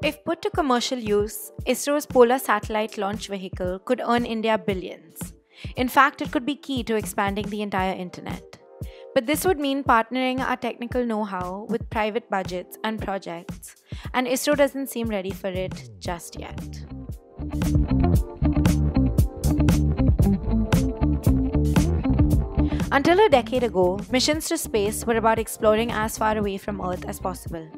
If put to commercial use, ISRO's Polar Satellite Launch Vehicle could earn India billions. In fact, it could be key to expanding the entire internet. But this would mean partnering our technical know-how with private budgets and projects, and ISRO doesn't seem ready for it just yet. Until a decade ago, missions to space were about exploring as far away from Earth as possible.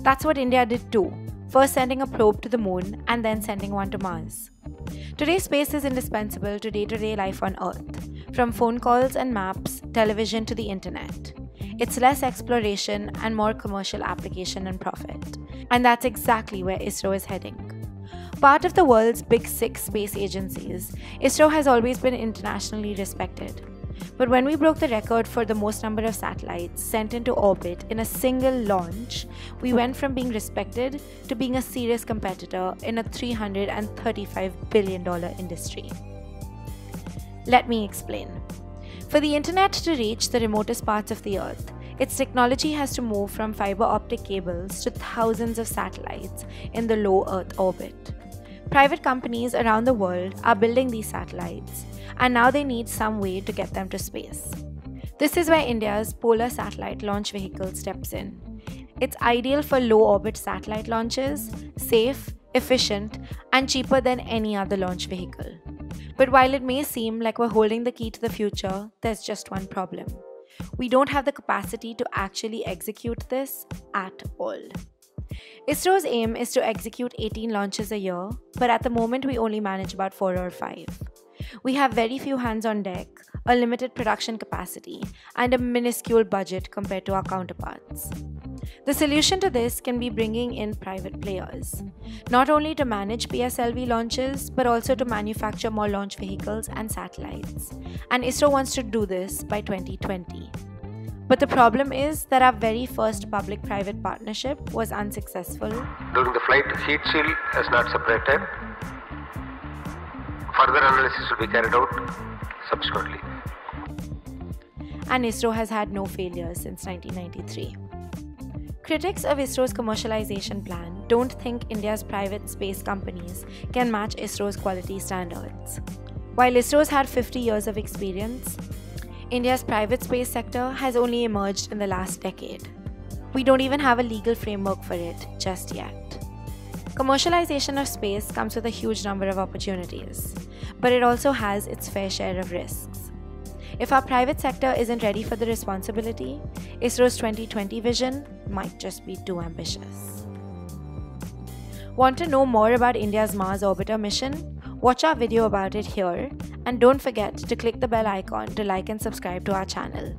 That's what India did too, first sending a probe to the moon and then sending one to Mars. Today, space is indispensable to day-to-day life on Earth, from phone calls and maps, television to the internet. It's less exploration and more commercial application and profit. And that's exactly where ISRO is heading. Part of the world's big 6 space agencies, ISRO has always been internationally respected. But when we broke the record for the most number of satellites sent into orbit in a single launch, we went from being respected to being a serious competitor in a $335 billion industry. Let me explain. For the internet to reach the remotest parts of the Earth, its technology has to move from fiber optic cables to thousands of satellites in the low Earth orbit. Private companies around the world are building these satellites, and now they need some way to get them to space. This is where India's Polar Satellite Launch Vehicle steps in. It's ideal for low-orbit satellite launches, safe, efficient, and cheaper than any other launch vehicle. But while it may seem like we're holding the key to the future, there's just one problem. We don't have the capacity to actually execute this at all. ISRO's aim is to execute 18 launches a year, but at the moment we only manage about 4 or 5. We have very few hands on deck, a limited production capacity, and a minuscule budget compared to our counterparts. The solution to this can be bringing in private players, not only to manage PSLV launches, but also to manufacture more launch vehicles and satellites. And ISRO wants to do this by 2020. But the problem is that our very first public-private partnership was unsuccessful. During the flight, heat shield is not separated. Further analysis will be carried out subsequently. And ISRO has had no failures since 1993. Critics of ISRO's commercialization plan don't think India's private space companies can match ISRO's quality standards. While ISRO's had 50 years of experience, India's private space sector has only emerged in the last decade. We don't even have a legal framework for it just yet. Commercialization of space comes with a huge number of opportunities, but it also has its fair share of risks. If our private sector isn't ready for the responsibility, ISRO's 2020 vision might just be too ambitious. Want to know more about India's Mars Orbiter mission? Watch our video about it here, and don't forget to click the bell icon to like and subscribe to our channel.